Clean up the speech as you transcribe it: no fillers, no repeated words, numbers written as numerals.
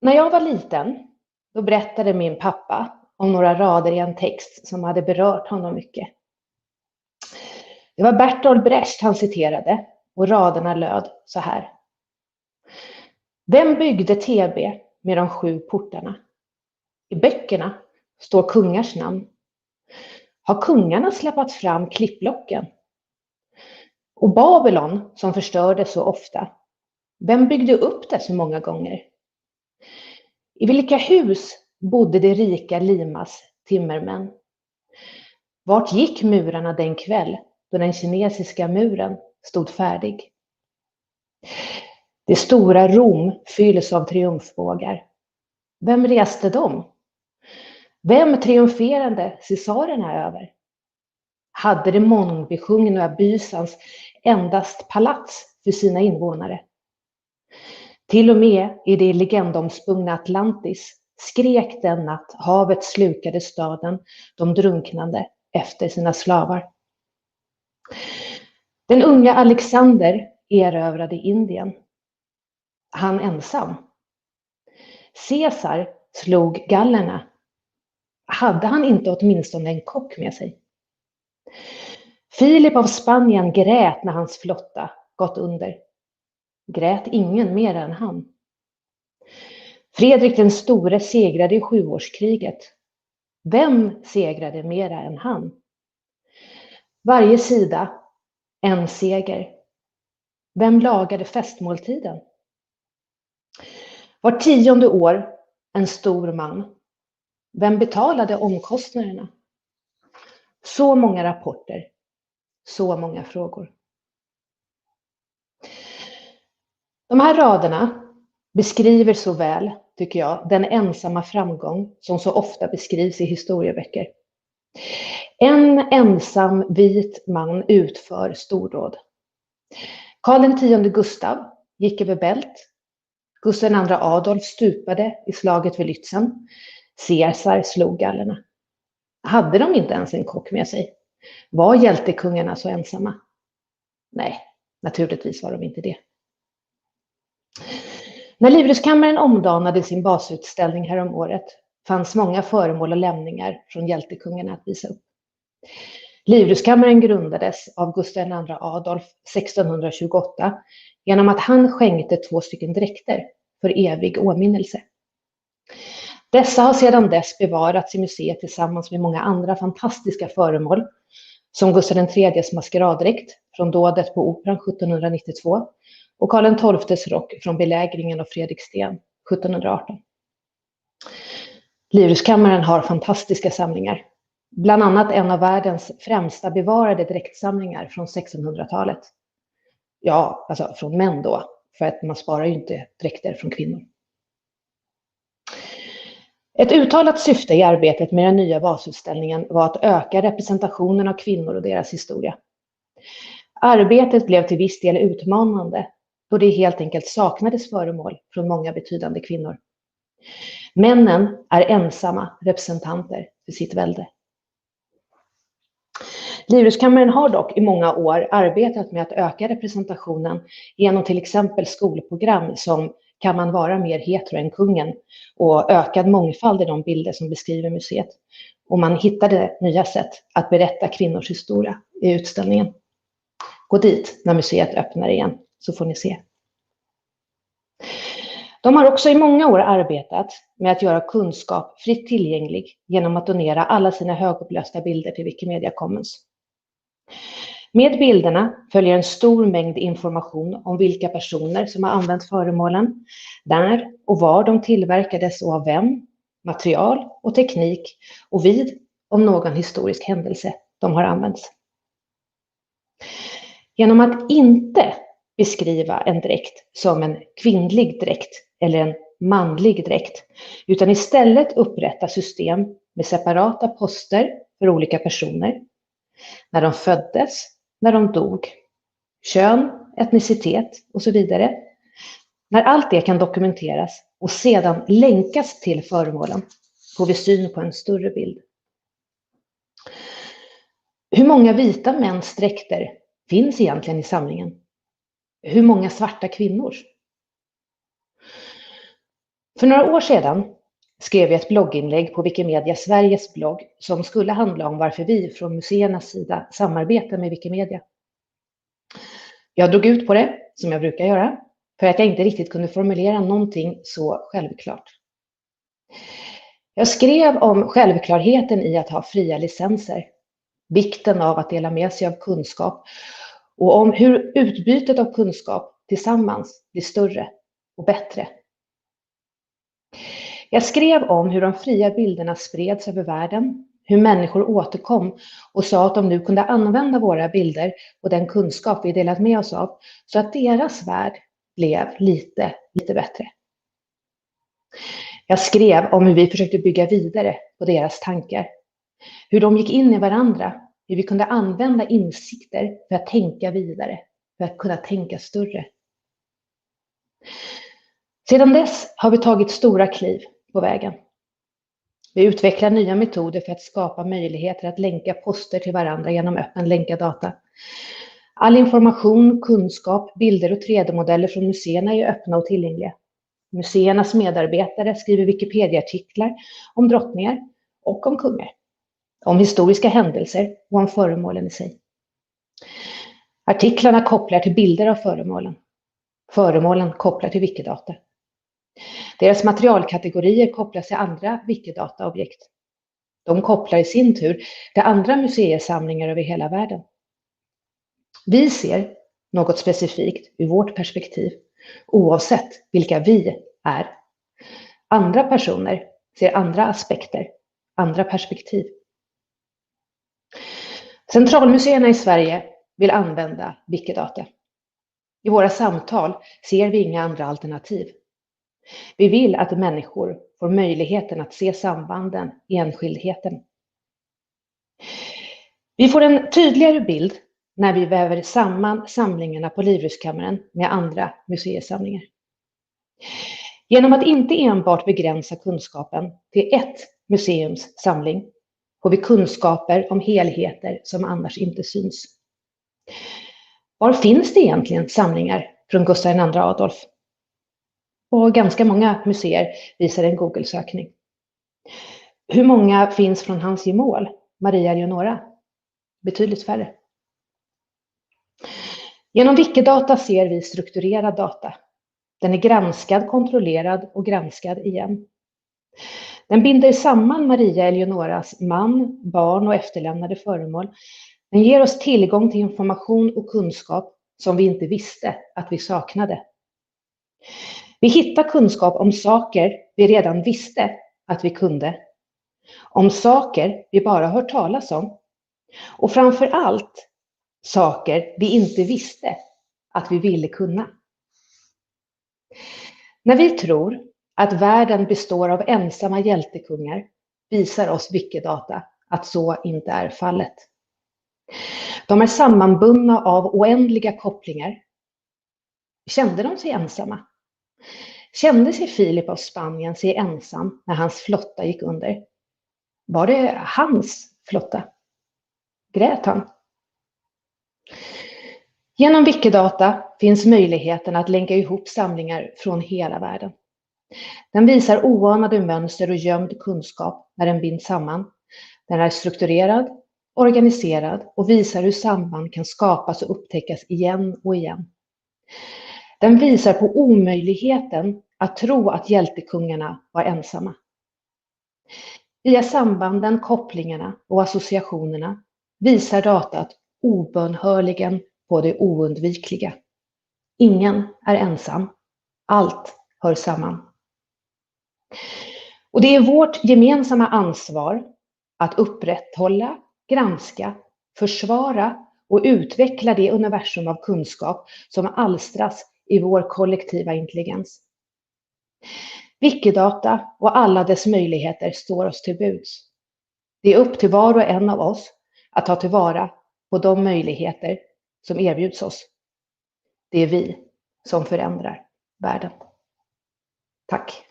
När jag var liten, då berättade min pappa om några rader i en text som hade berört honom mycket. Det var Bertolt Brecht han citerade och raderna löd så här. Vem byggde TB med de 7 portarna? I böckerna står kungars namn. Har kungarna släppt fram klippblocken? Och Babylon som förstördes så ofta, vem byggde upp det så många gånger? I vilka hus bodde de rika Limas timmermän? Vart gick murarna den kväll då den kinesiska muren stod färdig? Det stora Rom fylls av triumfbågar. Vem reste dem? Vem triumferade Caesarerna över? Hade det mångbesjungna Bysans endast palats för sina invånare? Till och med i det legendomspunna Atlantis skrek den natt havet slukade staden, de drunknande efter sina slavar. Den unga Alexander erövrade Indien. Han ensam. Caesar slog gallerna. Hade han inte åtminstone en kock med sig? Filip av Spanien grät när hans flotta gått under. Grät ingen mer än han. Fredrik den store segrade i 7-årskriget. Vem segrade mera än han? Varje sida en seger. Vem lagade festmåltiden? Var 10:e år en stor man. Vem betalade omkostnaderna? Så många rapporter, så många frågor. De här raderna beskriver så väl, tycker jag, den ensamma framgång som så ofta beskrivs i historieböcker. En ensam vit man utför stordåd. Karl X Gustav gick över Bält. Gustav II Adolf stupade i slaget vid Lützen. Caesar slog gallerna. Hade de inte ens en kock med sig? Var hjältekungarna så ensamma? Nej, naturligtvis var de inte det. När Livrustkammaren omdanade sin basutställning häromåret fanns många föremål och lämningar från hjältekungarna att visa upp. Livrustkammaren grundades av Gustav II Adolf 1628 genom att han skänkte 2 dräkter för evig åminnelse. Dessa har sedan dess bevarats i museet tillsammans med många andra fantastiska föremål som Gustav III:s maskeraddräkt från dådet på Operan 1792 och Karl XII:s rock från belägringen av Fredriksten 1718. Livrustkammaren har fantastiska samlingar, bland annat en av världens främsta bevarade dräktsamlingar från 1600-talet. Ja, alltså från män då, för att man sparar ju inte dräkter från kvinnor. Ett uttalat syfte i arbetet med den nya basutställningen var att öka representationen av kvinnor och deras historia. Arbetet blev till viss del utmanande då det helt enkelt saknades föremål från många betydande kvinnor. Männen är ensamma representanter för sitt välde. Livrustkammaren har dock i många år arbetat med att öka representationen genom till exempel skolprogram som Kan man vara mer hetero än kungen och ökad mångfald i de bilder som beskriver museet. Och man hittade nya sätt att berätta kvinnors historia i utställningen. Gå dit när museet öppnar igen så får ni se. De har också i många år arbetat med att göra kunskap fritt tillgänglig genom att donera alla sina högupplösta bilder till Wikimedia Commons. Med bilderna följer en stor mängd information om vilka personer som har använt föremålen, när och var de tillverkades och av vem, material och teknik och vid om någon historisk händelse de har använts. Genom att inte beskriva en dräkt som en kvinnlig dräkt eller en manlig dräkt, utan istället upprätta system med separata poster för olika personer, när de föddes, när de dog, kön, etnicitet och så vidare. När allt det kan dokumenteras och sedan länkas till föremålen får vi syn på en större bild. Hur många vita mäns dräkter finns egentligen i samlingen? Hur många svarta kvinnor? För några år sedan skrev jag ett blogginlägg på Wikimedia Sveriges blogg som skulle handla om varför vi från museernas sida samarbetar med Wikimedia. Jag drog ut på det, som jag brukar göra, för att jag inte riktigt kunde formulera någonting så självklart. Jag skrev om självklarheten i att ha fria licenser, vikten av att dela med sig av kunskap och om hur utbytet av kunskap tillsammans blir större och bättre. Jag skrev om hur de fria bilderna spreds över världen, hur människor återkom och sa att de nu kunde använda våra bilder och den kunskap vi delat med oss av så att deras värld blev lite bättre. Jag skrev om hur vi försökte bygga vidare på deras tankar, hur de gick in i varandra, hur vi kunde använda insikter för att tänka vidare, för att kunna tänka större. Sedan dess har vi tagit stora kliv på vägen. Vi utvecklar nya metoder för att skapa möjligheter att länka poster till varandra genom öppen länkad data. All information, kunskap, bilder och 3D-modeller från museerna är öppna och tillgängliga. Museernas medarbetare skriver Wikipedia-artiklar om drottningar och om kungar, om historiska händelser och om föremålen i sig. Artiklarna kopplar till bilder av föremålen. Föremålen kopplar till Wikidata. Deras materialkategorier kopplas till andra Wikidata-objekt. De kopplar i sin tur till andra museisamlingar över hela världen. Vi ser något specifikt ur vårt perspektiv, oavsett vilka vi är. Andra personer ser andra aspekter, andra perspektiv. Centralmuseerna i Sverige vill använda Wikidata. I våra samtal ser vi inga andra alternativ. Vi vill att människor får möjligheten att se sambanden i enskildheten. Vi får en tydligare bild när vi väver samman samlingarna på Livrustkammaren med andra museisamlingar. Genom att inte enbart begränsa kunskapen till ett museums samling får vi kunskaper om helheter som annars inte syns. Var finns det egentligen samlingar från Gustav II Adolf? Och ganska många museer visar en Google-sökning. Hur många finns från hans gemål, Maria Eleonora? Betydligt färre. Genom Wikidata ser vi strukturerad data. Den är granskad, kontrollerad och granskad igen. Den binder samman Maria Eleonoras man, barn och efterlämnade föremål. Den ger oss tillgång till information och kunskap som vi inte visste att vi saknade. Vi hittar kunskap om saker vi redan visste att vi kunde. Om saker vi bara hört talas om. Och framför allt saker vi inte visste att vi ville kunna. När vi tror att världen består av ensamma hjältekungar visar oss Wikidata att så inte är fallet. De är sammanbundna av oändliga kopplingar. Kände de sig ensamma? Kände sig Filip av Spanien sig ensam när hans flotta gick under? Var det hans flotta? Grät han? Genom Wikidata finns möjligheten att länka ihop samlingar från hela världen. Den visar oanade mönster och gömd kunskap när den binds samman. Den är strukturerad, organiserad och visar hur samband kan skapas och upptäckas igen och igen. Den visar på omöjligheten att tro att hjältekungarna var ensamma. Via sambanden, kopplingarna och associationerna visar datat obönhörligen på det oundvikliga. Ingen är ensam. Allt hör samman. Och det är vårt gemensamma ansvar att upprätthålla, granska, försvara och utveckla det universum av kunskap som alstras i vår kollektiva intelligens. Wikidata och alla dess möjligheter står oss till buds. Det är upp till var och en av oss att ta tillvara på de möjligheter som erbjuds oss. Det är vi som förändrar världen. Tack!